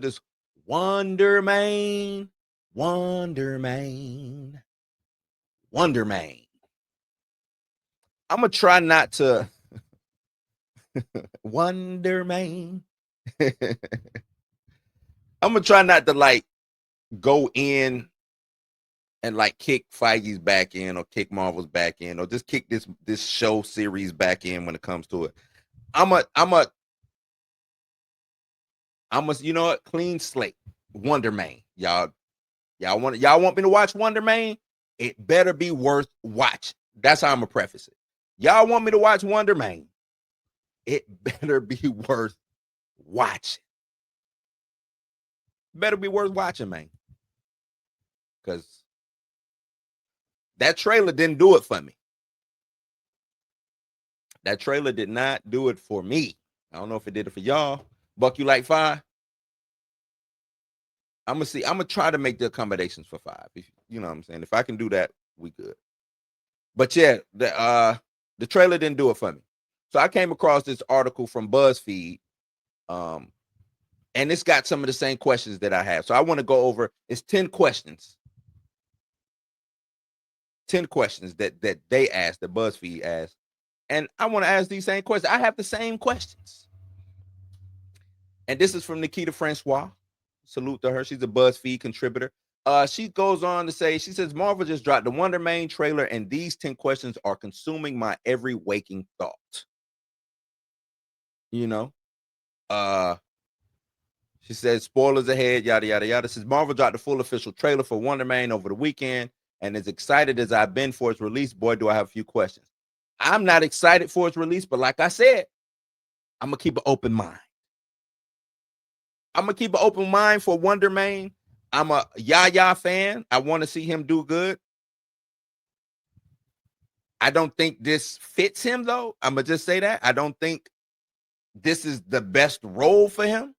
This Wonder Man, Wonder Man, Wonder Man. I'm gonna try not to Wonder Man. I'm gonna try not to like go in and like kick Feige's back in or kick Marvel's back in or just kick this show series back in when it comes to it. I'm a you know what, clean slate. Wonder Man. Y'all want me to watch Wonder Man? It better be worth watching. That's how I'm gonna preface it. Y'all want me to watch Wonder Man? It better be worth watching. Better be worth watching, man. Because that trailer didn't do it for me. That trailer did not do it for me. I don't know if it did it for y'all. Buck, you like 5? I'm gonna see. I'm gonna try to make the accommodations for 5. If, you know what I'm saying? If I can do that, we good. But yeah, the trailer didn't do it for me. So I came across this article from BuzzFeed, and it's got some of the same questions that I have. So I want to go over. It's 10 questions. 10 questions that they asked, that BuzzFeed asked, and I want to ask these same questions. I have the same questions, and this is from Nikita Francois. Salute to her. She's a BuzzFeed contributor. She goes on to say, she says, Marvel just dropped the Wonder Man trailer, and these 10 questions are consuming my every waking thought. You know, she says, spoilers ahead, yada, yada, yada. Says, Marvel dropped the full official trailer for Wonder Man over the weekend, and as excited as I've been for its release, boy, do I have a few questions. I'm not excited for its release, but like I said, I'm going to keep an open mind. I'm going to keep an open mind for Wonder Man. I'm a Yahya fan. I want to see him do good. I don't think this fits him, though. I'm going to just say that. I don't think this is the best role for him.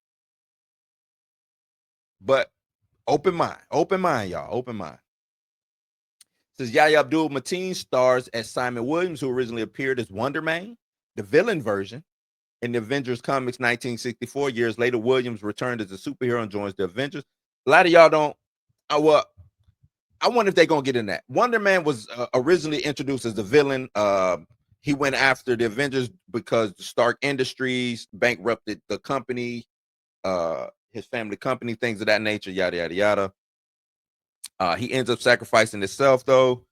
But open mind, y'all, open mind. Says Yahya Abdul-Mateen stars as Simon Williams, who originally appeared as Wonder Man, the villain version, in the Avengers comics 1964. Years later, Williams returned as a superhero and joins the Avengers. A lot of y'all don't. Well, I wonder if they're gonna get in that. Wonder Man was originally introduced as the villain. He went after the Avengers because the Stark Industries bankrupted the company, his family company, things of that nature, yada yada yada. He ends up sacrificing himself though,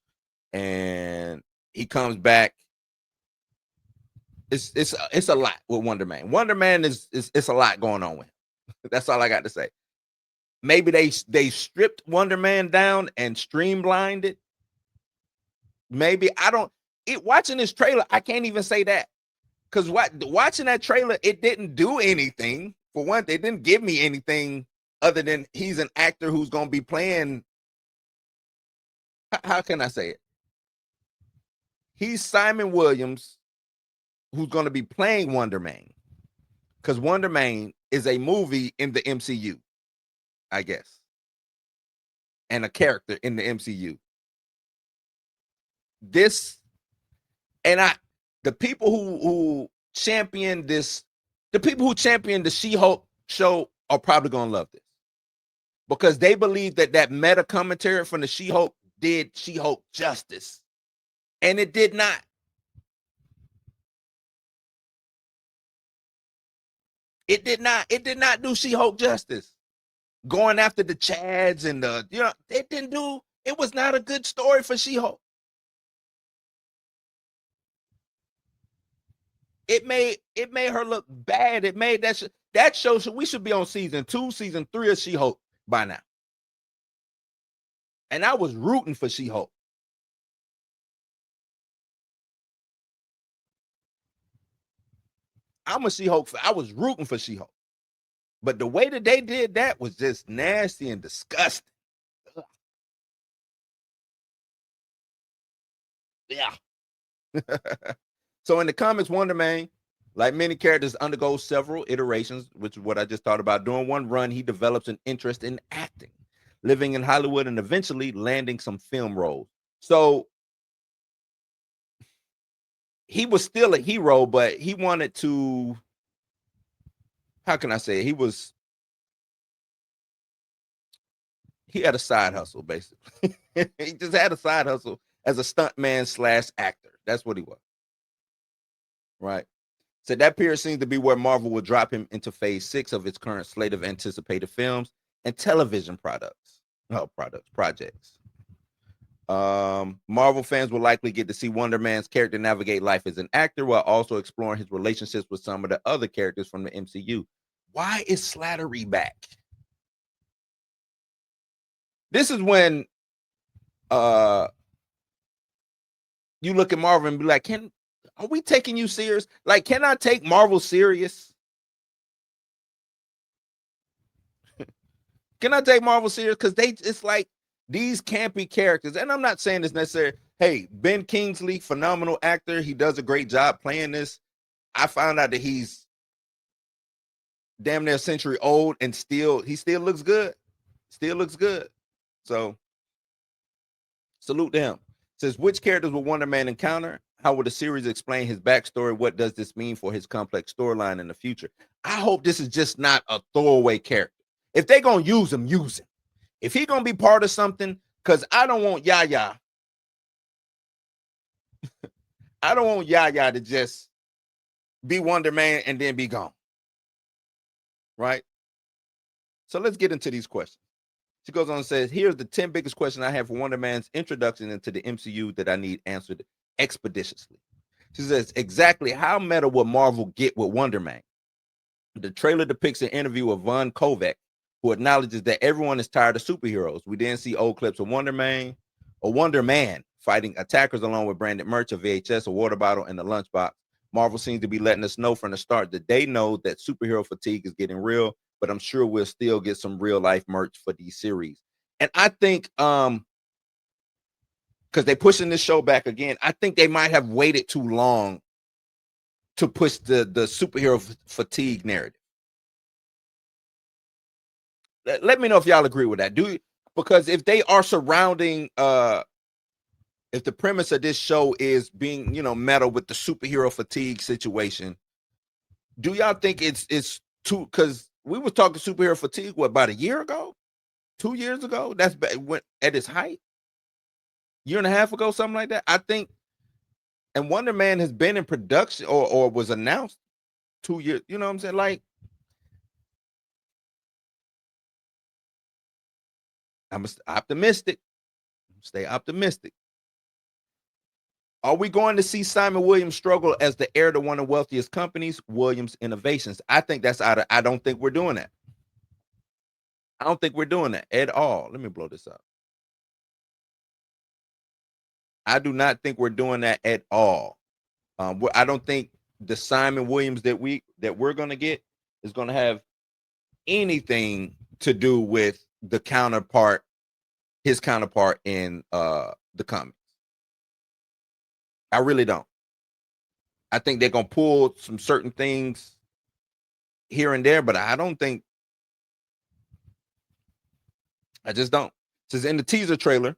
and he comes back. It's a lot with Wonder Man. Wonder Man is it's a lot going on with him. That's all I got to say. Maybe they stripped Wonder Man down and streamlined it. Maybe I don't. Watching this trailer, I can't even say that, because watching that trailer, it didn't do anything. For one, they didn't give me anything other than he's an actor who's going to be playing. How can I say it? He's Simon Williams, who's going to be playing Wonder Man, because Wonder Man is a movie in the MCU, I guess, and a character in the MCU. This, and the people who champion this, the people who champion the She-Hulk show are probably going to love this, because they believe that meta commentary from the She-Hulk did She-Hulk justice, and it did not. It did not do She-Hulk justice. Going after the Chads and it didn't do. It was not a good story for She-Hulk. It made her look bad. It made that show. We should be on season 2, season 3 of She-Hulk by now. And I was rooting for She-Hulk. I'm a She-Hulk. I was rooting for She-Hulk. But the way that they did that was just nasty and disgusting. Ugh. Yeah. So in the comics, Wonder Man, like many characters, undergoes several iterations, which is what I just talked about. During one run, he develops an interest in acting, living in Hollywood, and eventually landing some film roles. So he was still a hero, but he wanted to, how can I say it? he had a side hustle, basically. He just had a side hustle as a stuntman / actor. That's what he was. Right. So that period seems to be where Marvel will drop him into phase 6 of its current slate of anticipated films and television projects. Marvel fans will likely get to see Wonder Man's character navigate life as an actor while also exploring his relationships with some of the other characters from the MCU. Why is Slattery back? This is when you look at Marvel and be like, are we taking you serious? Like, can I take Marvel serious? Can I take Marvel serious? Because it's like these campy characters, and I'm not saying this necessarily. Hey, Ben Kingsley, phenomenal actor. He does a great job playing this. I found out that he's damn near a century old and he still looks good. Still looks good. So salute to him. Says, which characters will Wonder Man encounter? How will the series explain his backstory? What does this mean for his complex storyline in the future? I hope this is just not a throwaway character. If they're going to use him, use him. If he's going to be part of something, because I don't want Yahya. I don't want Yahya to just be Wonder Man and then be gone. Right? So let's get into these questions. She goes on and says, here's the 10 biggest questions I have for Wonder Man's introduction into the MCU that I need answered expeditiously. She says, exactly how meta will Marvel get with Wonder Man? The trailer depicts an interview with Von Kovac, who acknowledges that everyone is tired of superheroes. We then see old clips of Wonder Man fighting attackers along with branded merch, a VHS, a water bottle, and a lunchbox. Marvel seems to be letting us know from the start that they know that superhero fatigue is getting real, but I'm sure we'll still get some real life merch for these series. And I think because they're pushing this show back again, I think they might have waited too long to push the superhero fatigue narrative. Let me know if y'all agree with that. Because if they are surrounding if the premise of this show is being, meta with the superhero fatigue situation, do y'all think it's too, because we were talking superhero fatigue about a year ago, 2 years ago? That's when at its height, year and a half ago, something like that. I think, and Wonder Man has been in production or was announced 2 years. You know what I'm saying? Like, I'm optimistic. Stay optimistic. Are we going to see Simon Williams struggle as the heir to one of the wealthiest companies, Williams Innovations? I think that's I don't think we're doing that. I don't think we're doing that at all. Let me blow this up. I do not think we're doing that at all. I don't think the Simon Williams that we're going to get is going to have anything to do with his counterpart in the comics. I really don't. I think they're going to pull some certain things here and there, but I don't think. I just don't. It says in the teaser trailer,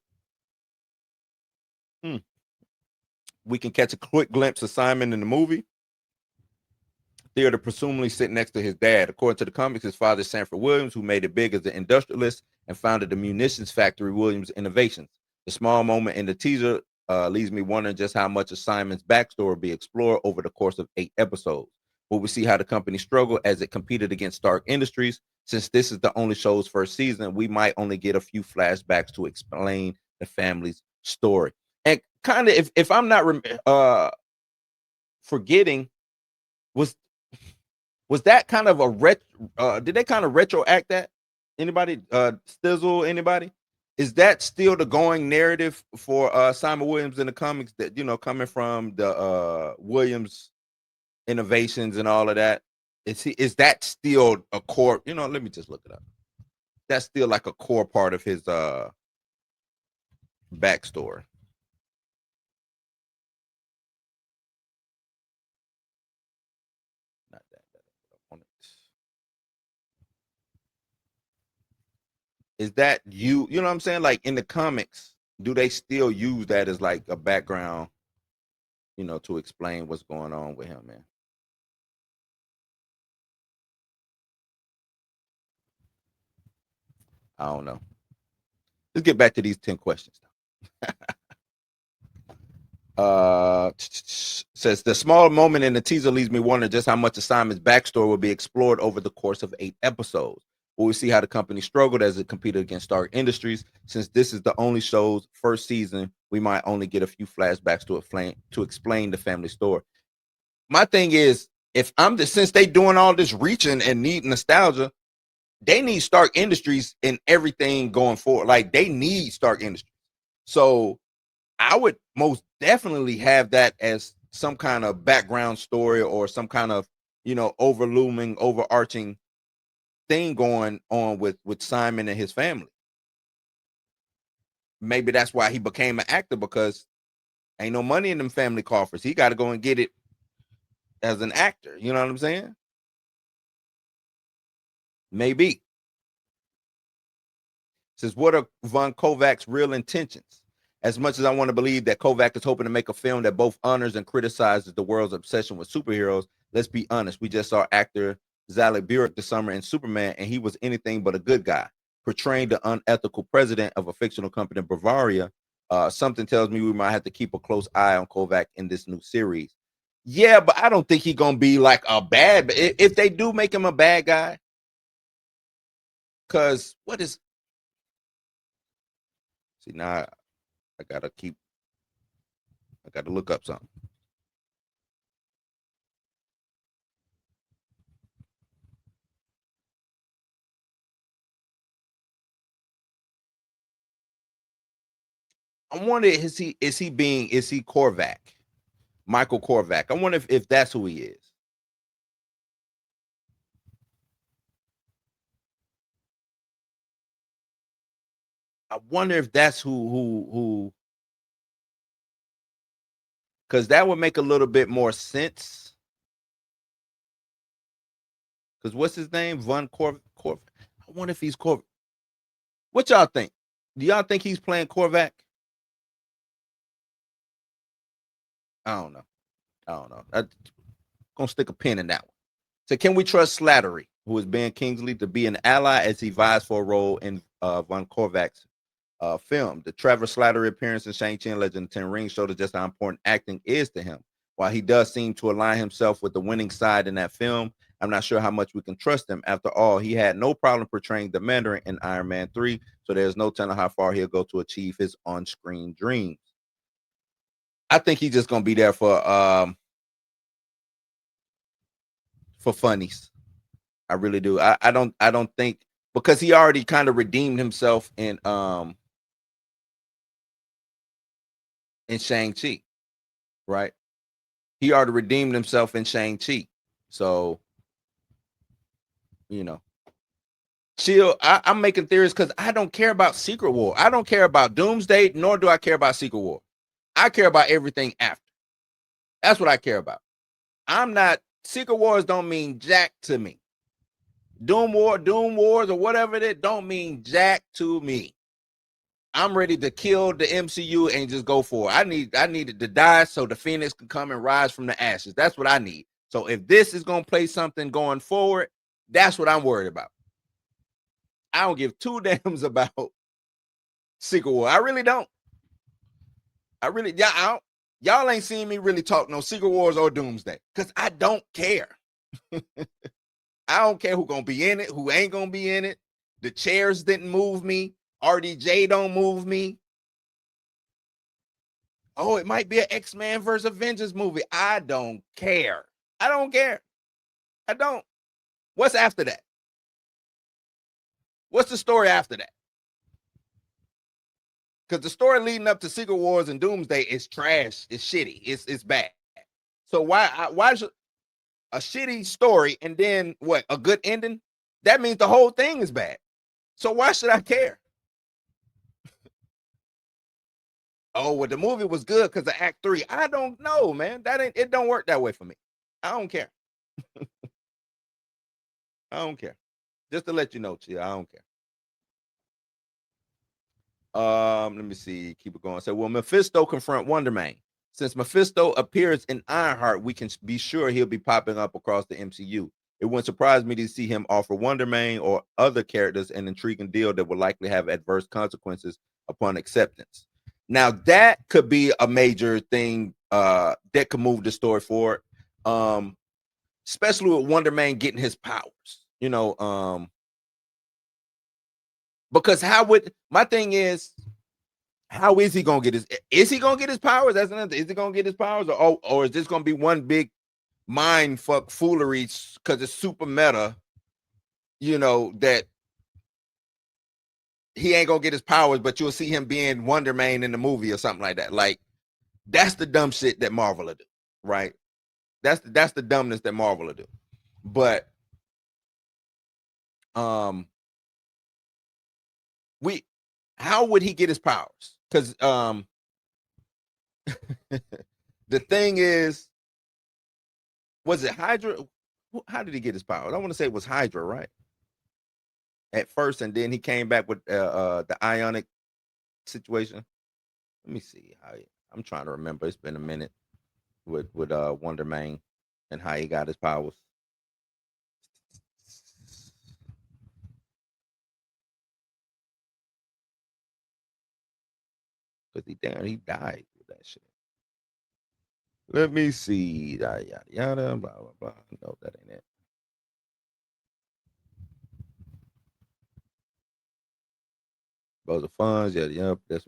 we can catch a quick glimpse of Simon in the movie theater, presumably sitting next to his dad. According to the comics, his father is Sanford Williams, who made it big as an industrialist and founded the munitions factory Williams Innovations. The small moment in the teaser leaves me wondering just how much of Simon's backstory will be explored over the course of 8 episodes. Will we see how the company struggled as it competed against Stark Industries? Since this is the only show's first season, we might only get a few flashbacks to explain the family's story. And kind of, if I'm not forgetting, was that kind of did they kind of retroact that? Anybody, Stizzle, anybody? Is that still the going narrative for Simon Williams in the comics, that coming from the Williams Innovations and all of that? Is that still a core? Let me just look it up. That's still like a core part of his backstory. Not that. Is that you know what I'm saying? Like in the comics, do they still use that as like a background, to explain what's going on with him, man? I don't know. Let's get back to these 10 questions. Says the small moment in the teaser leaves me wondering just how much of Simon's backstory will be explored over the course of 8 episodes. Will we see how the company struggled as it competed against Stark Industries? Since this is the only show's first season, we might only get a few flashbacks to explain the family story. My thing is, if since they doing all this reaching and need nostalgia, they need Stark Industries in everything going forward. Like, they need Stark Industries. So I would most definitely have that as some kind of background story or some kind of, overarching thing going on with Simon and his family. Maybe that's why he became an actor, because ain't no money in them family coffers. He got to go and get it as an actor. You know what I'm saying? Maybe. Says, what are Von Kovac's real intentions? As much as I want to believe that Kovac is hoping to make a film that both honors and criticizes the world's obsession with superheroes, let's be honest. We just saw actor Zalek Burek this summer in Superman, and he was anything but a good guy, portraying the unethical president of a fictional company in Bavaria. Something tells me we might have to keep a close eye on Kovac in this new series. Yeah, but I don't think he's going to be like a bad, if they do make him a bad guy, because see, now I gotta look up something. I wonder, is he Korvac, Michael Korvac? I wonder if that's who he is. I wonder if that's who, because that would make a little bit more sense. Because what's his name? Von Korvac. I wonder if he's Korvac. What y'all think? Do y'all think he's playing Korvac? I don't know. I'm gonna stick a pin in that one. So, can we trust Slattery, who is Ben Kingsley, to be an ally as he vies for a role in Von Korvac's film? The Trevor Slattery appearance in Shang-Chi and Legend of the Ten Rings showed us just how important acting is to him. While he does seem to align himself with the winning side in that film, I'm not sure how much we can trust him. After all, he had no problem portraying the Mandarin in Iron Man 3, so there's no telling how far he'll go to achieve his on-screen dreams. I think he's just gonna be there for funnies. I really do. I don't think, because he already kind of redeemed himself in Shang-Chi, right? He already redeemed himself in Shang-Chi. So, chill. I'm making theories because I don't care about Secret War. I don't care about Doomsday, nor do I care about Secret War. I care about everything after. That's what I care about. Secret Wars don't mean jack to me. Doom Wars, or whatever it is, don't mean jack to me. I'm ready to kill the MCU and just go for it. I needed to die so the Phoenix can come and rise from the ashes. That's what I need. So if this is going to play something going forward, that's what I'm worried about. I don't give two damns about Secret War. I really don't. Y'all ain't seen me really talk no Secret Wars or Doomsday, because I don't care. I don't care who's going to be in it, who ain't going to be in it. The chairs didn't move me. RDJ don't move me. Oh, it might be an X-Men versus Avengers movie. I don't care. I don't. What's after that? What's the story after that? Because the story leading up to Secret Wars and Doomsday is trash. It's shitty. It's bad. So why should a shitty story and then what? A good ending? That means the whole thing is bad. So why should I care? Oh, well, the movie was good because of Act 3. I don't know, man. It don't work that way for me. I don't care. I don't care. Just to let you know, Chia, I don't care. Let me see. Keep it going. So, will Mephisto confront Wonder Man? Since Mephisto appears in Ironheart, we can be sure he'll be popping up across the MCU. It wouldn't surprise me to see him offer Wonder Man or other characters an intriguing deal that would likely have adverse consequences upon acceptance. Now that could be a major thing that could move the story forward, especially with Wonder Man getting his powers. Because my thing is, how is he gonna get his? Is he gonna get his powers? That's another. Is he gonna get his powers, or is this gonna be one big mind fuck foolery because it's super meta? That he ain't gonna get his powers, but you'll see him being Wonder Man in the movie or something like that. Like that's the dumb shit that Marvel will do, right? That's the dumbness that Marvel will do. But how would he get his powers? Because the thing is, was it Hydra? How did he get his powers? I want to say it was Hydra, right? At first, and then he came back with the ionic situation. Let me see. I'm trying to remember. It's been a minute with Wonder Man and how he got his powers. Because he died with that shit. Let me see. Yada yada yada. Blah blah blah. No, that ain't it. Those are funds. Yeah, yep. That's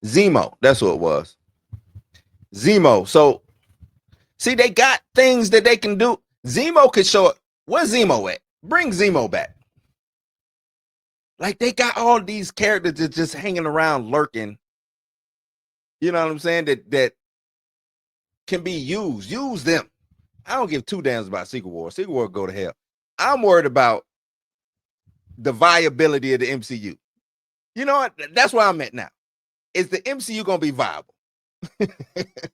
Zemo. That's what it was. Zemo. So see, they got things that they can do. Zemo could show up. Where's Zemo at? Bring Zemo back. Like they got all these characters that just hanging around lurking. You know what I'm saying? That can be used. Use them. I don't give two damns about Secret War. Secret War go to hell. I'm worried about the viability of the MCU. You know what? That's where I'm at now. Is the MCU gonna be viable?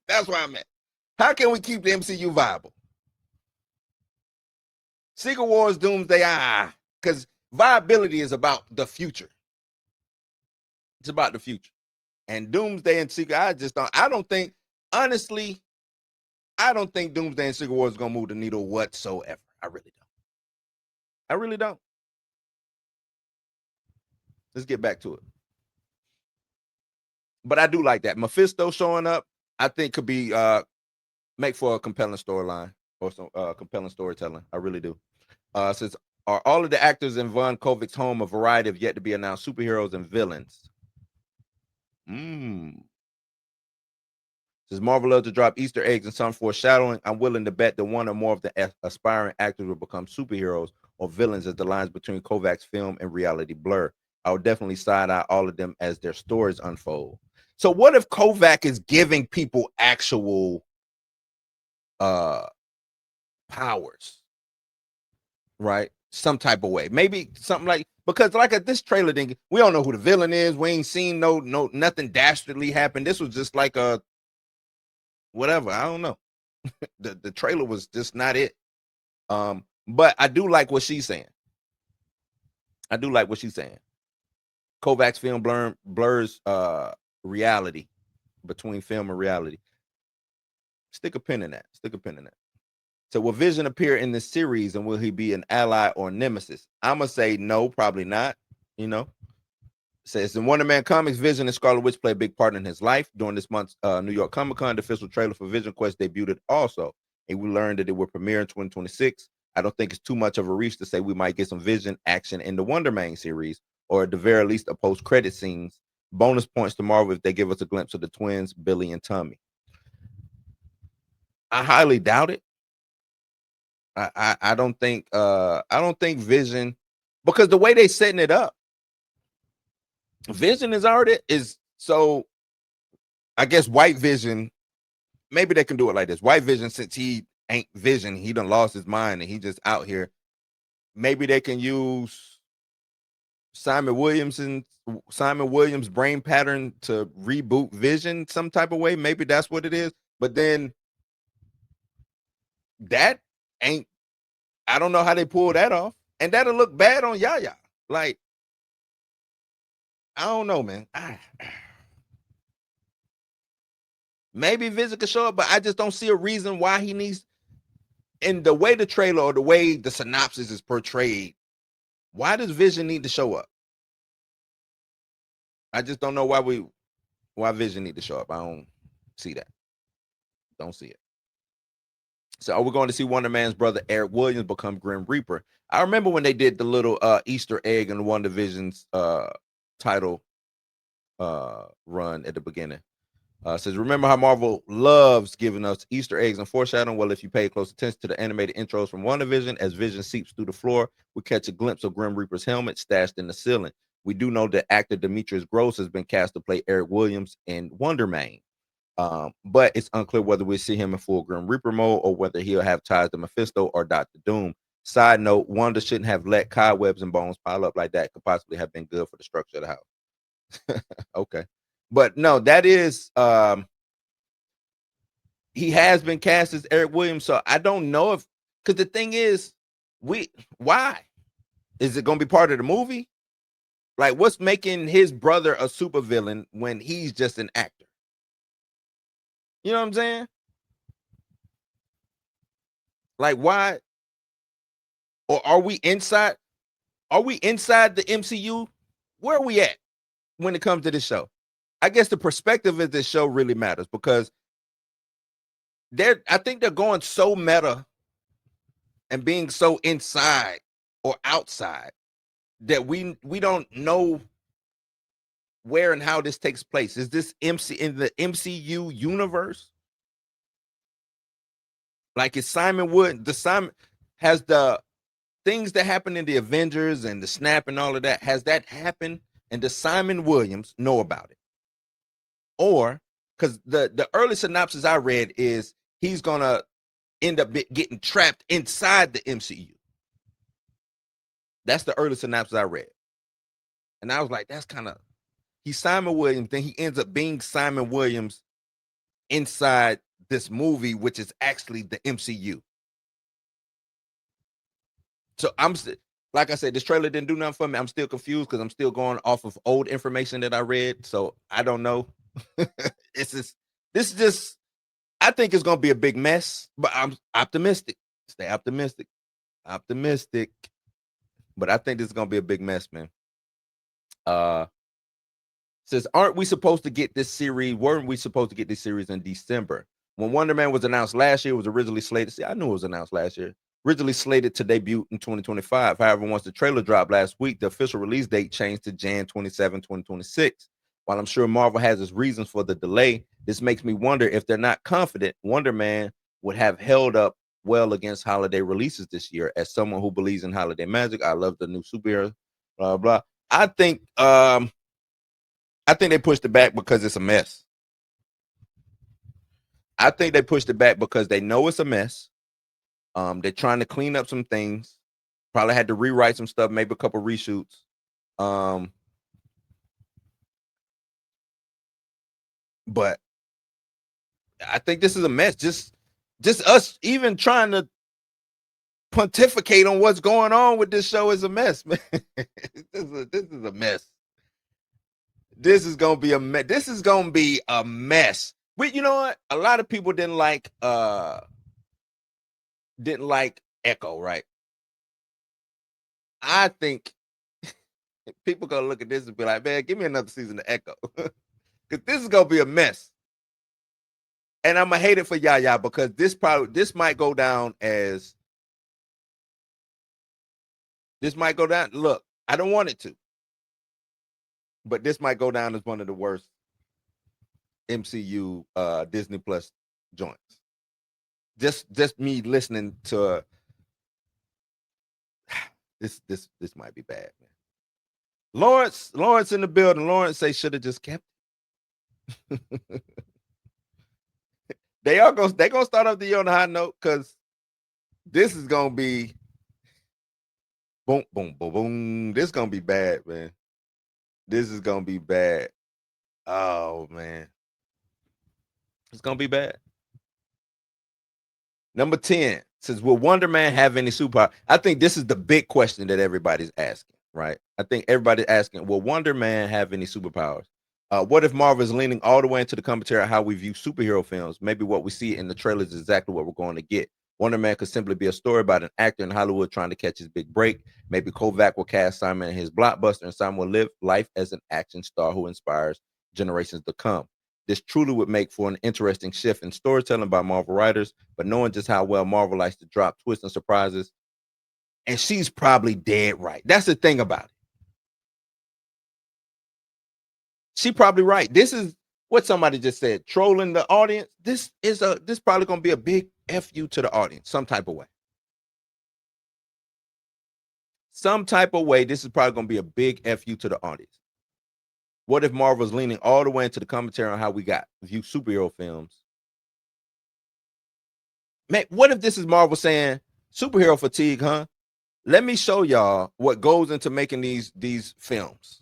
That's where I'm at. How can we keep the MCU viable? Secret Wars, Doomsday, because viability is about the future. It's about the future. And Doomsday and Secret, I don't think, honestly, I don't think Doomsday and Secret Wars is gonna move the needle whatsoever. I really don't. I really don't. Let's get back to it. But I do like that. Mephisto showing up, I think could be make for a compelling storyline or some compelling storytelling. I really do. Since are all of the actors in Von Kovic's home a variety of yet to be announced superheroes and villains? Since Marvel loves to drop Easter eggs and some foreshadowing, I'm willing to bet that one or more of the aspiring actors will become superheroes or villains as the lines between Kovac's film and reality blur. I would definitely side eye all of them as their stories unfold. So what if Kovac is giving people actual powers, right? Some type of way, maybe something like, because like at this trailer thing, we don't know who the villain is. We ain't seen no nothing dastardly happen. This was just like a whatever. I don't know. the trailer was just not it. But I do like what she's saying. Kovac's film blurs reality between film and reality. Stick a pin in that. So will Vision appear in this series, and will he be an ally or nemesis? I'm gonna say no, probably not. Says in Wonder Man comics, Vision and Scarlet Witch play a big part in his life. During this month's New York Comic Con, the official trailer for Vision Quest debuted also, and we learned that it will premiere in 2026. I don't think it's too much of a reach to say we might get some Vision action in the Wonder Man series, or at the very least, a post-credit scenes. Bonus points to Marvel if they give us a glimpse of the twins, Billy and Tommy. I highly doubt it. I don't think Vision, because the way they setting it up, Vision is so. I guess White Vision, maybe they can do it like this. White Vision, since he ain't Vision, he done lost his mind and he just out here. Maybe they can use Simon Williams' brain pattern to reboot Vision some type of way. Maybe that's what it is. But then that ain't, I don't know how they pull that off. And that'll look bad on Yahya. Like, I don't know, man. Maybe Vision could show up, but I just don't see a reason why he needs. in the way the trailer or the way the synopsis is portrayed, why does Vision need to show up? I just don't know why Vision need to show up. I don't see that. Don't see it. So we're going to see Wonder Man's brother Eric Williams become Grim Reaper. I remember when they did the little Easter egg in WandaVision's title run at the beginning. Says, remember how Marvel loves giving us Easter eggs and foreshadowing? Well, if you pay close attention to the animated intros from WandaVision, as Vision seeps through the floor, we catch a glimpse of Grim Reaper's helmet stashed in the ceiling. We do know that actor Demetrius Gross has been cast to play Eric Williams in Wonder Man. But it's unclear whether we see him in full Grim Reaper mode or whether he'll have ties to Mephisto or Dr. Doom. Side note, Wanda shouldn't have let cobwebs and bones pile up like that. Could possibly have been good for the structure of the house. Okay. But no, that is he has been cast as Eric Williams. So I don't know if, because the thing is, why? Is it gonna be part of the movie? Like, what's making his brother a supervillain when he's just an actor? You know what I'm saying? Like, why? Or are we inside? Are we inside the MCU? Where are we at when it comes to this show? I guess the perspective of this show really matters because I think they're going so meta and being so inside or outside that we don't know where and how this takes place. Is this in the MCU universe? Like, is Simon Wood, has the things that happened in the Avengers and the snap and all of that, has that happened? And does Simon Williams know about it? Or, because the early synopsis I read is he's gonna end up getting trapped inside the MCU. That's the early synopsis I read. And I was like, that's kind of, he's Simon Williams, then he ends up being Simon Williams inside this movie, which is actually the MCU. So like I said, this trailer didn't do nothing for me. I'm still confused because I'm still going off of old information that I read. So I don't know. This is just, I think it's gonna be a big mess, but I'm optimistic. Stay optimistic. But I think this is gonna be a big mess, man. Says, aren't we supposed to get this series? Weren't we supposed to get this series in December? When Wonder Man was announced last year, it was originally slated. See, I knew it was announced last year. Originally slated to debut in 2025. However, once the trailer dropped last week, the official release date changed to Jan 27, 2026. While I'm sure Marvel has its reasons for the delay, this makes me wonder if they're not confident Wonder Man would have held up well against holiday releases this year. As someone who believes in holiday magic, I love the new superhero, blah, blah. I think they pushed it back because it's a mess. I think they pushed it back because they know it's a mess. They're trying to clean up some things. Probably had to rewrite some stuff, maybe a couple reshoots. But I think this is a mess. Just us even trying to pontificate on what's going on with this show is a mess, man. This is a mess. This is gonna be a mess. This is gonna be a mess. But you know what? A lot of people didn't like Echo, right? I think people gonna look at this and be like, man, give me another season of Echo. Because this is gonna be a mess. And I'm gonna hate it for Yahya because this might go down. Look, I don't want it to, but this might go down as one of the worst MCU Disney Plus joints. Just me listening to this might be bad, man. Lawrence in the building. Lawrence say should have just kept it. They're gonna start off the year on a high note because this is gonna be boom, boom, boom, boom. This is gonna be bad, man. This is gonna be bad. Oh man, it's gonna be bad. Number 10 says, will Wonder Man have any superpower? I think this is the big question that everybody's asking, right? I think everybody's asking, will Wonder Man have any superpowers? What if Marvel is leaning all the way into the commentary on how we view superhero films? Maybe what we see in the trailers is exactly what we're going to get. Wonder Man could simply be a story about an actor in Hollywood trying to catch his big break. Maybe Kovac will cast Simon in his blockbuster, and Simon will live life as an action star who inspires generations to come. This truly would make for an interesting shift in storytelling by Marvel writers, but knowing just how well Marvel likes to drop twists and surprises, and she's probably dead right. That's the thing about it. She probably right. This is what somebody just said, trolling the audience. This probably gonna be a big FU to the audience, some type of way. Some type of way, this is probably gonna be a big FU to the audience. What if Marvel's leaning all the way into the commentary on how we got view superhero films? Man, what if this is Marvel saying superhero fatigue, huh? Let me show y'all what goes into making these films.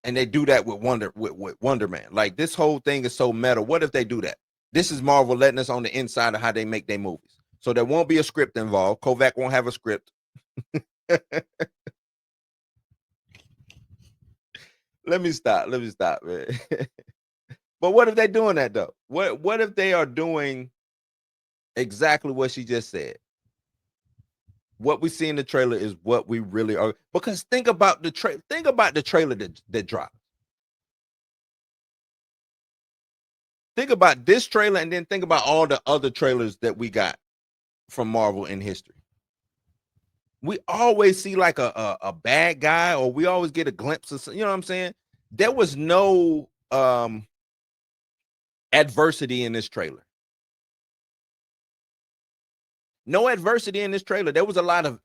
And they do that with Wonder Man. Like, this whole thing is so meta. What if they do that? This is Marvel letting us on the inside of how they make their movies. So there won't be a script involved. Kovac won't have a script. Let me stop, man. But what if they're doing that though? What if they are doing exactly what she just said? What we see in the trailer is what we really are. Because think about the trailer. Think about the trailer that dropped. Think about this trailer, and then think about all the other trailers that we got from Marvel in history. We always see like a bad guy, or we always get a glimpse of, you know what I'm saying? There was no adversity in this trailer. No adversity in this trailer. There was a lot of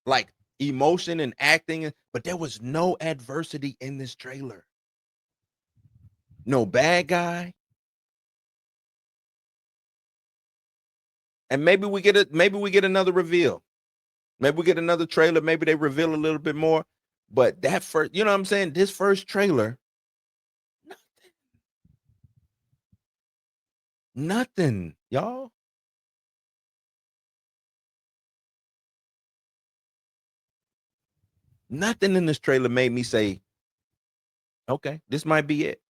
like emotion and acting, but there was no adversity in this trailer. No bad guy. And maybe we get another reveal. Maybe we get another trailer. Maybe they reveal a little bit more. But that first, you know what I'm saying? This first trailer, nothing, y'all. Nothing in this trailer made me say, okay, this might be it.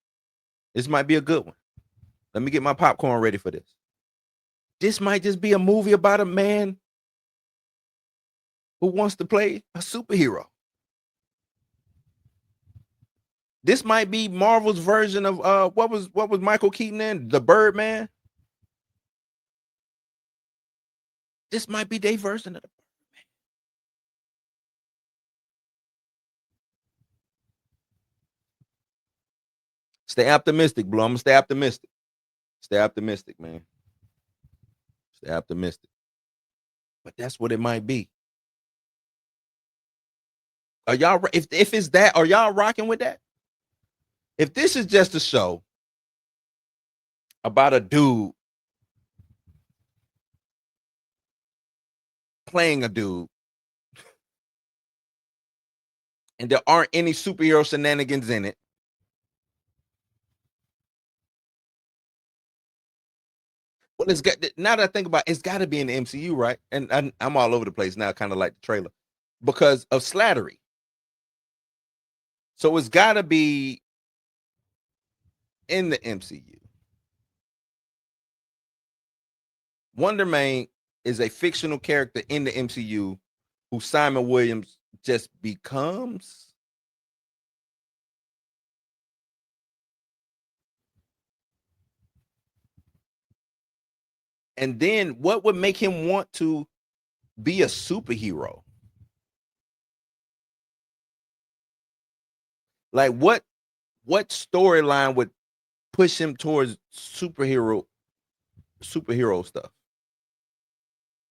This might be a good one. Let me get my popcorn ready for this. This might just be a movie about a man who wants to play a superhero. This might be Marvel's version of what was Michael Keaton in? The Birdman. This might be their version of the Birdman. Stay optimistic, Blue. I'm gonna stay optimistic. Stay optimistic, man. Stay optimistic. But that's what it might be. Are y'all, if it's that, are y'all rocking with that? If this is just a show about a dude playing a dude, and there aren't any superhero shenanigans in it, well, it's got, now that I think about it, it's got to be in the MCU, right? And I'm all over the place now, kind of like the trailer, because of Slattery. So it's got to be in the MCU. Wonder Man is a fictional character in the MCU who Simon Williams just becomes. And then what would make him want to be a superhero? Like what storyline would push him towards superhero stuff?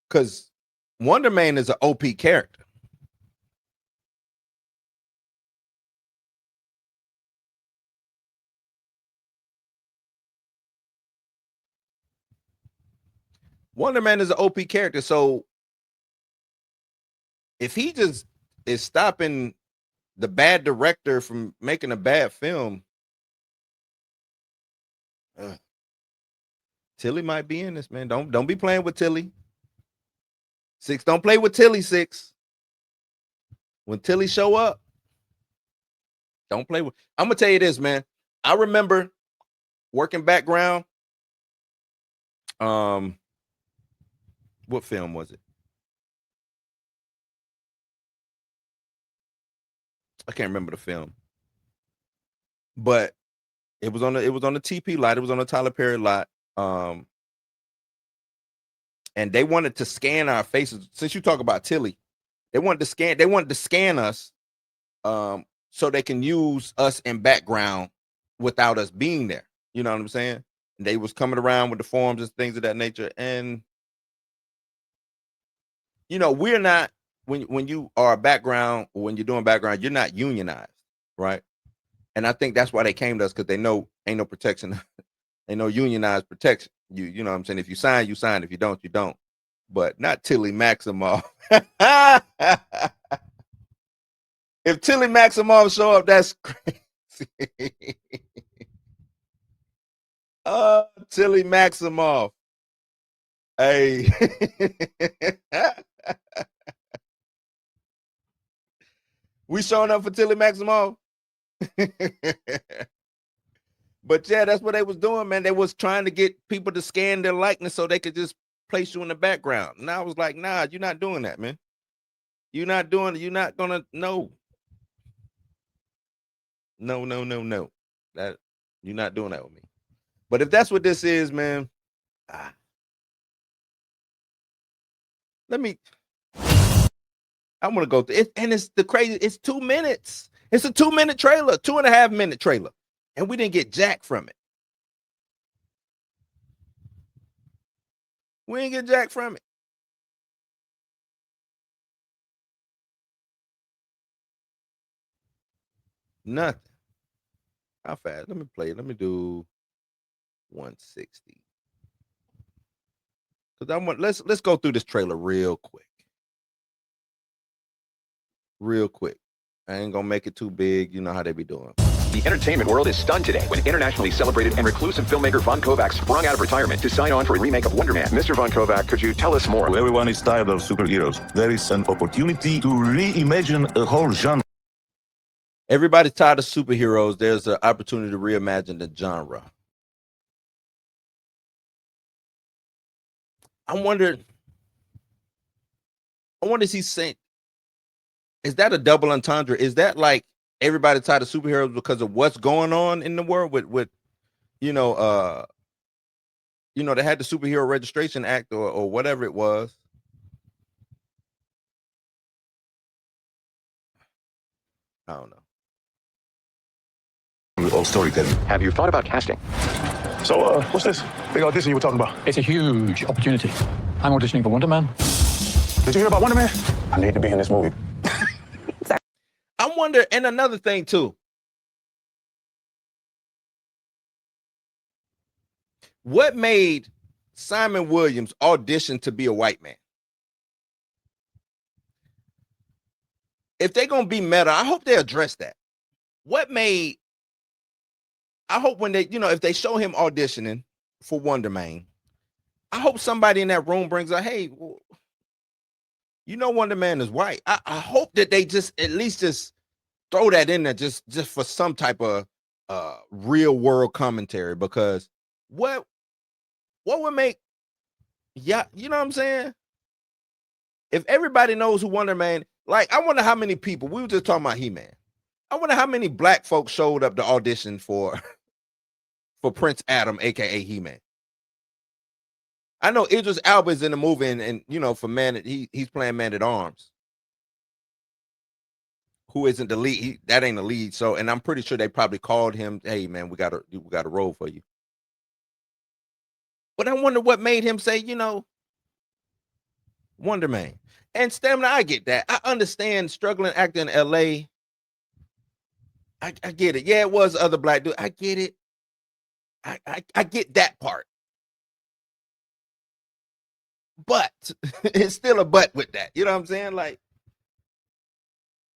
Because Wonder Man is an OP character. Wonder Man is an OP character. So if he just is stopping the bad director from making a bad film, Tilly might be in this, man. Don't be playing with Tilly. Six, don't play with Tilly, Six. When Tilly show up, don't play with. I'm gonna tell you this, man. I remember working background. What film was it? I can't remember the film, but it was on the TP lot. It was on the Tyler Perry lot. And they wanted to scan our faces. Since you talk about Tilly, they wanted to scan us, so they can use us in background without us being there. You know what I'm saying? And they was coming around with the forms and things of that nature. And you know, we're not, when you are a background, or when you're doing background, you're not unionized, right? And I think that's why they came to us, because they know ain't no protection, ain't no unionized protection. You know what I'm saying? If you sign, you sign. If you don't, you don't. But not Tilly Maximoff. If Tilly Maximoff show up, that's crazy. Tilly Maximoff. Hey. We showing up for Tilly Maximoff? But yeah, that's what they was doing, man. They was trying to get people to scan their likeness so they could just place you in the background. And I was like, nah, you're not doing that, man. You're not doing it. You're not gonna, no. No. That, you're not doing that with me. But if that's what this is, man, I'm gonna go through it. And it's the crazy, it's 2 minutes. It's a 2-minute trailer, 2.5-minute trailer. And we didn't get jack from it. We didn't get jack from it. Nothing. How fast? Let me play it. Let me do 160. Because I want, let's go through this trailer real quick. Real quick. I ain't gonna make it too big. You know how they be doing. The entertainment world is stunned today when internationally celebrated and reclusive filmmaker Von Kovac sprung out of retirement to sign on for a remake of Wonder Man. Mr. Von Kovac, could you tell us more? Everyone is tired of superheroes. There is an opportunity to reimagine a whole genre. Everybody's tired of superheroes. There's an opportunity to reimagine the genre. I wonder if he's saying, is that a double entendre? Is that like everybody tired of superheroes because of what's going on in the world with they had the Superhero Registration Act or whatever it was. I don't know. All storytelling. Have you thought about casting? So, what's this big audition you were talking about? It's a huge opportunity. I'm auditioning for Wonder Man. Did you hear about Wonder Man? I need to be in this movie. I wonder, and another thing too. What made Simon Williams audition to be a white man? If they're gonna be meta, I hope they address that. I hope when they, if they show him auditioning for Wonder Man, I hope somebody in that room brings up, hey, Wonder Man is white. I hope that they just at least just throw that in there just for some type of real world commentary, because what would make, yeah, you know what I'm saying? If everybody knows who Wonder Man, like, I wonder how many people, we were just talking about He-Man. I wonder how many black folks showed up to audition for Prince Adam, aka He-Man. I know Idris Elba is in the movie, and for he's playing Man at Arms, who isn't the lead. That ain't the lead. So, and I'm pretty sure they probably called him, hey man, we got a role for you. But I wonder what made him say, Wonder Man. And Stamina, I get that. I understand struggling acting in LA. I get it. Yeah, it was other black dude. I get it. I get that part. But it's still a but with that. You know what I'm saying? Like,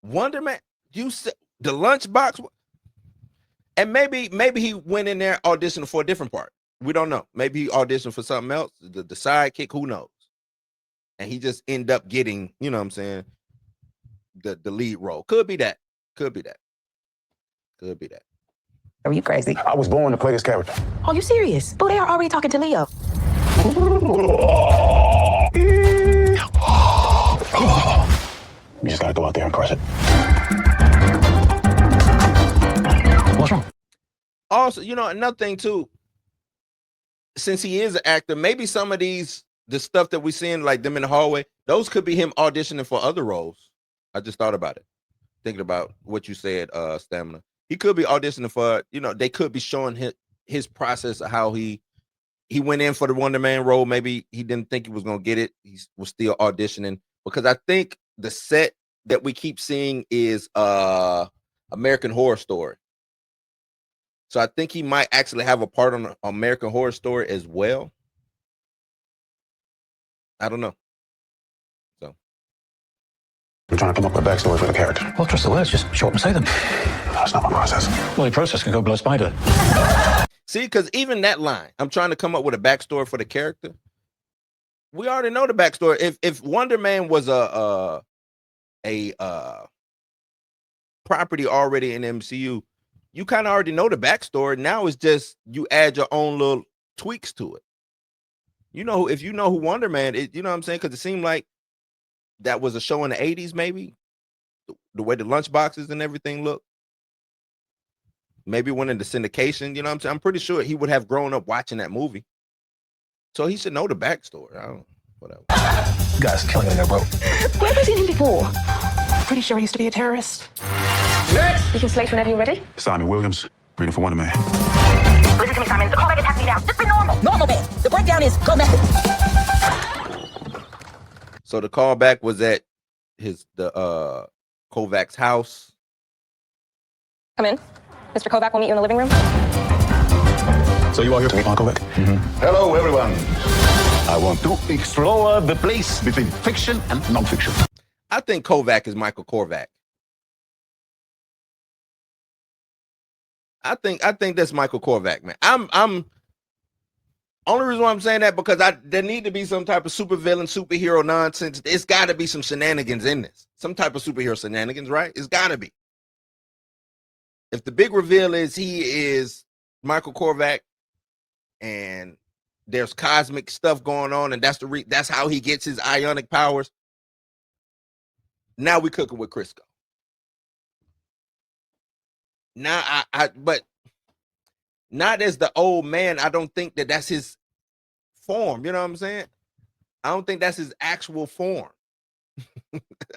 Wonder Man, you said the lunchbox, and maybe he went in there auditioning for a different part. We don't know. Maybe he auditioned for something else, the sidekick, who knows? And he just end up getting, you know what I'm saying, the lead role. Could be that. Are you crazy? I was born to play this character. Are you serious? Boo, they are already talking to Leo. You just gotta go out there and crush it. What's wrong? Also, another thing too, since he is an actor, maybe some of the stuff that we seeing, like them in the hallway, those could be him auditioning for other roles. I just thought about it, thinking about what you said, Stamina. He could be auditioning for, they could be showing his process of how he went in for the Wonder Man role. Maybe he didn't think he was going to get it. He was still auditioning, because I think the set that we keep seeing is American Horror Story. So I think he might actually have a part on American Horror Story as well. I don't know. So We're trying to come up with a backstory for the character. Well, trust the words. Just show up and say them. That's not my process. Well, your process can go below spider. See, because even that line, I'm trying to come up with a backstory for the character. We already know the backstory. If Wonder Man was a property already in MCU, you kind of already know the backstory. Now it's just you add your own little tweaks to it. If you know who Wonder Man is, you know what I'm saying? Because it seemed like that was a show in the 80s, maybe. The way the lunchboxes and everything look. Maybe one in the syndication, you know what I'm saying? I'm pretty sure he would have grown up watching that movie. So he should know the backstory. Whatever. You guys killing it there, bro. Where have you seen him before? Pretty sure he used to be a terrorist. Next! You can slate whenever you're ready. Simon Williams, reading for Wonder Man. Listen to me, Simon. The callback is happening now. Just be normal. Normal, man. The breakdown is go method. So the callback was at Kovac's house. Come in. Mr. Kovac will meet you in the living room. So you are here to meet Uncle Vic? Hello, everyone. I want to explore the place between fiction and non-fiction. I think Kovac is Michael Korvac. I think that's Michael Korvac, man. I'm only reason why I'm saying that because there need to be some type of supervillain, superhero nonsense. It's got to be some shenanigans in this. Some type of superhero shenanigans, right? It's got to be. If the big reveal is he is Michael Korvac and there's cosmic stuff going on, and that's how he gets his ionic powers. Now we cooking with Crisco. Now but not as the old man. I don't think that's his form. You know what I'm saying? I don't think that's his actual form.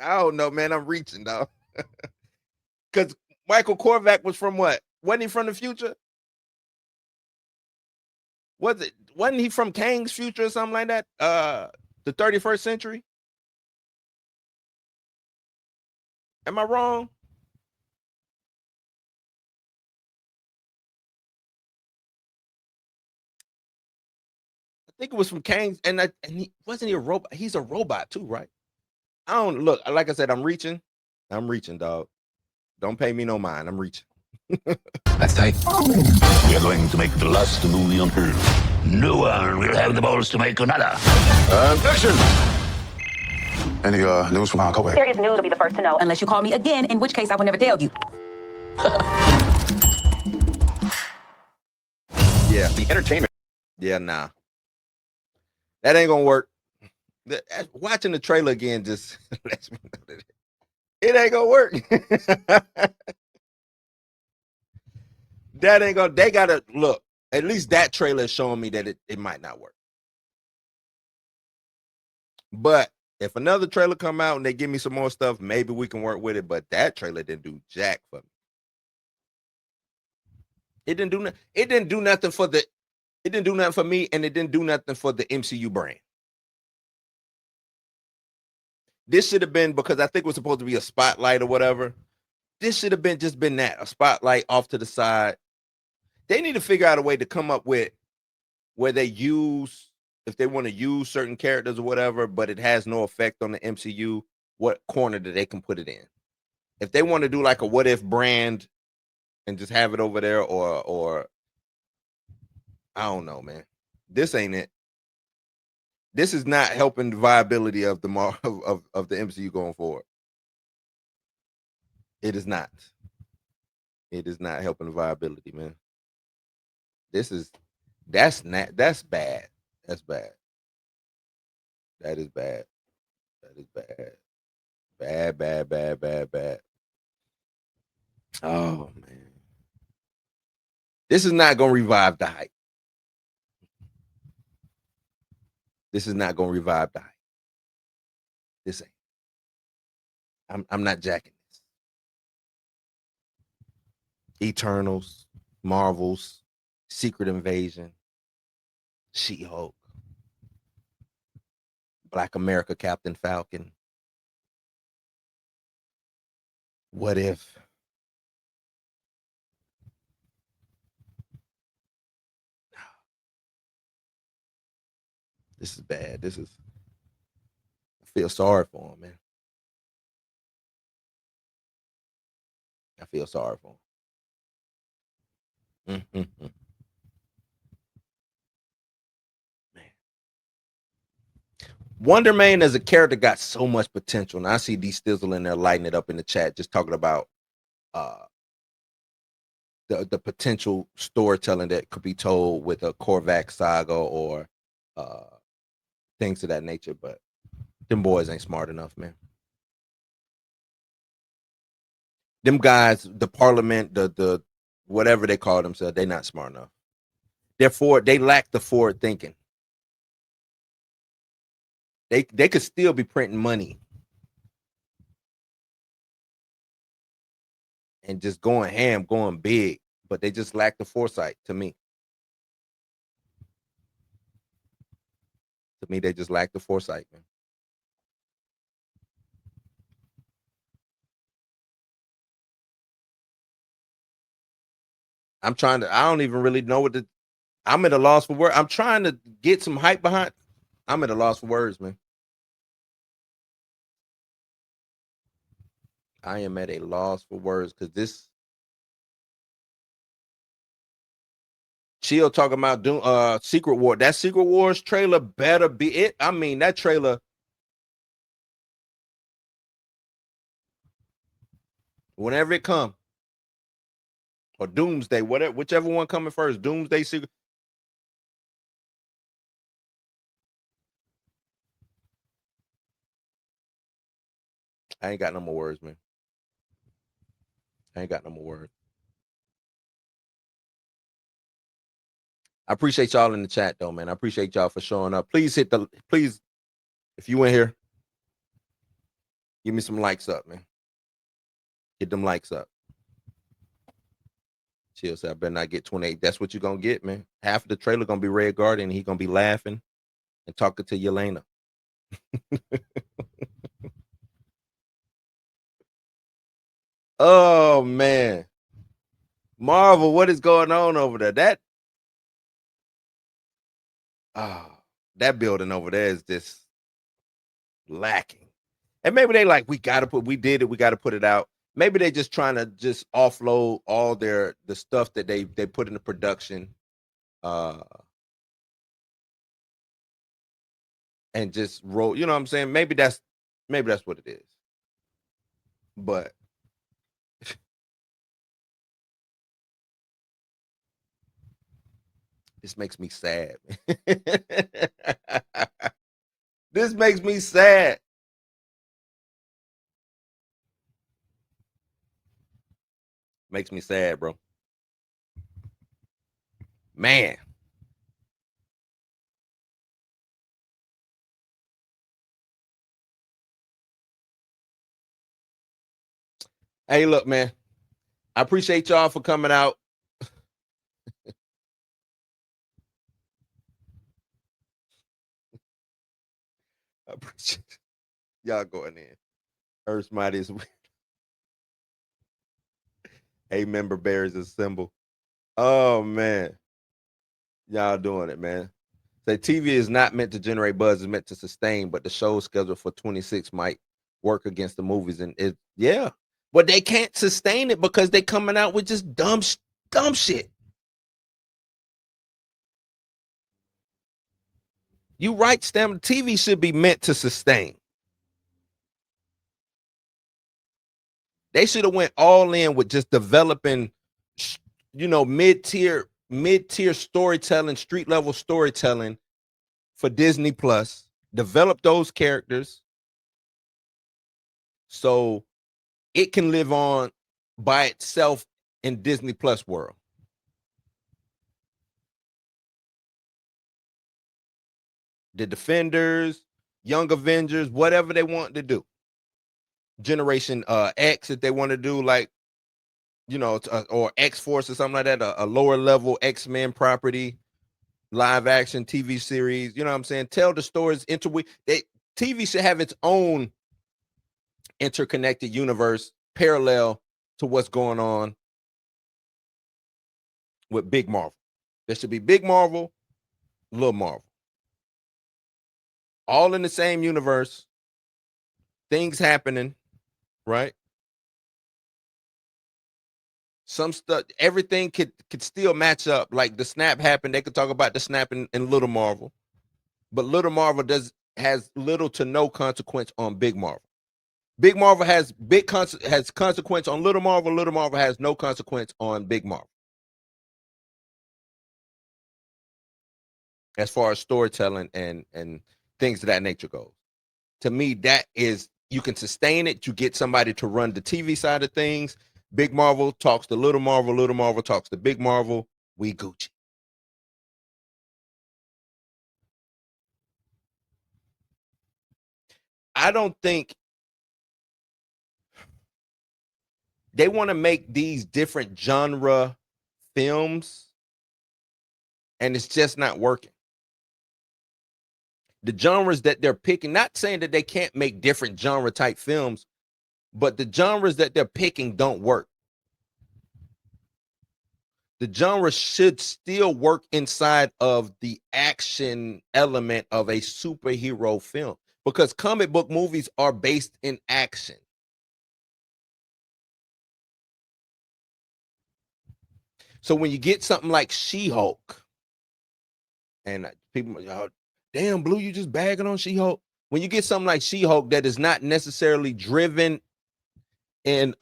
I don't know, man. I'm reaching, though. Because Michael Korvac was from what? Wasn't he from the future? Wasn't he from Kang's future or something like that? The 31st century? Am I wrong? I think it was from Kang's, and he wasn't he a robot? He's a robot too, right? I don't look, like I said, I'm reaching, dog. Don't pay me no mind. I'm reaching. That's tight. We are going to make the last movie on Earth. No one will have the balls to make another. Action! Any news from Uncle Vic? There is news, you'll be the first to know, unless you call me again, in which case I will never tell you. Yeah. The entertainment. Yeah, nah. That ain't gonna work. Watching the trailer again just lets me know that it ain't gonna work. That ain't gonna, they gotta look. At least that trailer is showing me that it might not work. But if another trailer come out and they give me some more stuff, maybe we can work with it. But that trailer didn't do jack for me. It didn't do nothing for me, and it didn't do nothing for the MCU brand. This should have been, because I think it was supposed to be a spotlight or whatever. This should have been that, a spotlight off to the side. They need to figure out a way to come up with where they use, if they want to use certain characters or whatever, but it has no effect on the MCU, what corner that they can put it in. If they want to do like a what if brand and just have it over there, or I don't know, man. This ain't it. This is not helping the viability of the of the MCU going forward. It is not. It is not helping the viability, man. That's bad. That's bad. That is bad. That is bad. Bad, bad, bad, bad, bad. Oh, man. This is not going to revive the hype. This is not going to revive the hype. This ain't. I'm not jacking this. Eternals, Marvels, Secret Invasion, She-Hulk, Black America, Captain Falcon. What if? This is bad. I feel sorry for him, man. I feel sorry for him. Man. Wonder Man as a character got so much potential. And I see D Stizzle in there lighting it up in the chat, just talking about the potential storytelling that could be told with a Korvac saga or things of that nature. But them boys ain't smart enough, man. Them guys, the parliament, the whatever they call themselves, they're not smart enough. Therefore, they lack the forward thinking. They could still be printing money and just going ham, going big, but they just lack the foresight to me. To me, they just lack the foresight, man. I don't even really know I'm at a loss for words. I'm trying to get some hype behind. I'm at a loss for words, man. I am at a loss for words because this Chill talking about Secret War. That Secret Wars trailer better be it. I mean, that trailer. Whenever it come. Or Doomsday, whichever one coming first. Doomsday Secret. I ain't got no more words, man. I ain't got no more words. I appreciate y'all in the chat, though, man. I appreciate y'all for showing up. Please if you in here, give me some likes up, man. Get them likes up. Chill said, I better not get 28. That's what you're going to get, man. Half of the trailer going to be Red Guardian, and he's going to be laughing and talking to Yelena. Oh, man. Marvel, what is going on over there? That building over there is just lacking. And maybe they like, we got to put it out. Maybe they just trying to just offload all the stuff that they put into production and just roll, you know what I'm saying? Maybe that's what it is. But this makes me sad. This makes me sad. Makes me sad, bro. Man. Hey, look, man. I appreciate y'all for coming out. I appreciate y'all going in. Earth's mightiest. A member bears a symbol. Oh, man. Y'all doing it, man. Say TV is not meant to generate buzz, it's meant to sustain, but the show scheduled for 26 might work against the movies. And yeah. But they can't sustain it because they coming out with just dumb shit. You right, Stam. TV should be meant to sustain. They should have went all in with just developing, mid-tier storytelling, street level storytelling for Disney Plus. Develop those characters, so it can live on by itself in Disney Plus world. The Defenders, Young Avengers, whatever they want to do. Generation X, if they want to do like, you know, or X-Force or something like that, a lower level X-Men property, live action TV series, you know what I'm saying? Tell the stories, TV should have its own interconnected universe parallel to what's going on with Big Marvel. There should be Big Marvel, Little Marvel. All in the same universe, things happening, right? Some stuff, everything could still match up. Like the snap happened, they could talk about the snap in Little Marvel, but Little Marvel has little to no consequence on Big Marvel. Big Marvel has consequence on Little Marvel. Little Marvel has no consequence on Big Marvel. As far as storytelling and things of that nature goes. To me, that is, you can sustain it. You get somebody to run the TV side of things. Big Marvel talks to Little Marvel. Little Marvel talks to Big Marvel. We Gucci. I don't think they want to make these different genre films, and it's just not working. The genres that they're picking, not saying that they can't make different genre type films, but the genres that they're picking don't work. The genre should still work inside of the action element of a superhero film, because comic book movies are based in action. So when you get something like She-Hulk, and people, damn, Blue, you just bagging on She-Hulk. When you get something like She-Hulk that is not necessarily driven in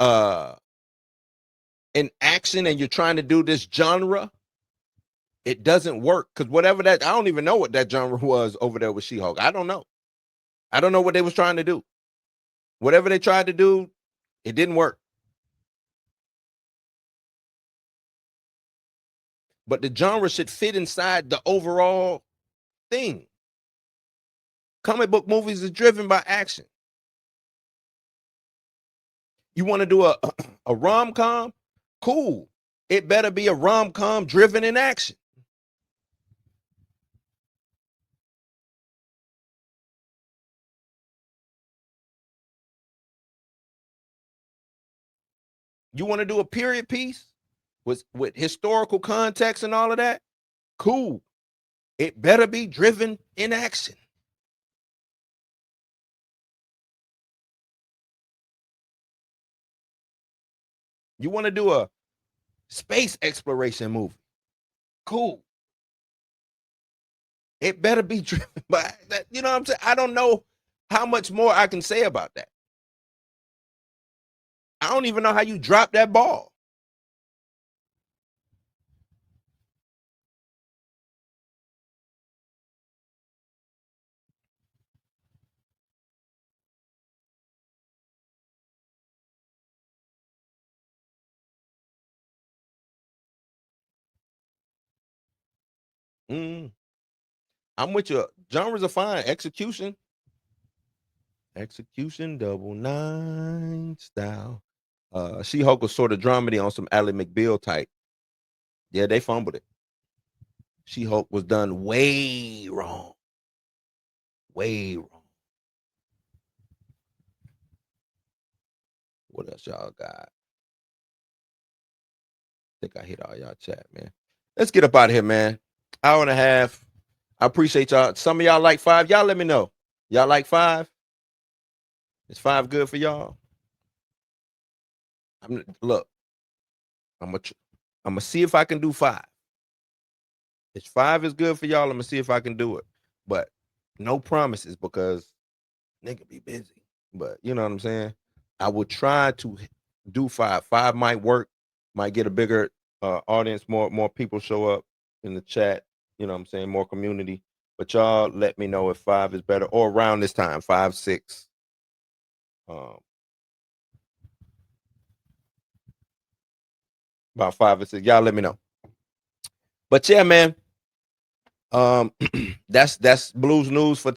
action, and you're trying to do this genre, it doesn't work. Because whatever that, I don't even know what that genre was over there with She-Hulk. I don't know what they was trying to do. Whatever they tried to do, it didn't work. But the genre should fit inside the overall thing. Comic book movies is driven by action. You want to do a rom-com? Cool. It better be a rom-com driven in action. You want to do a period piece with historical context and all of that? Cool. It better be driven in action. You want to do a space exploration movie? Cool. It better be driven by that. You know what I'm saying? I don't know how much more I can say about that. I don't even know how you drop that ball. I'm with you. Genres are fine. Execution double nine style. She-Hulk was sort of dramedy on some Ally McBeal type. Yeah, they fumbled it. She-Hulk was done way wrong. Way wrong. What else y'all got? I think I hit all y'all chat, man. Let's get up out of here, man. Hour and a half. I appreciate y'all. Some of y'all like 5. Y'all let me know. Y'all like 5? Is 5 good for y'all? Look, I'm gonna see if I can do 5. If 5 is good for y'all, I'm gonna see if I can do it. But no promises, because nigga be busy. But you know what I'm saying? I will try to do 5. 5 might work, might get a bigger audience, more people show up in the chat, you know what I'm saying, more community. But y'all let me know if 5 is better, or around this time, 5, 6. About 5 or 6. Y'all let me know. But yeah, man. That's Blues News for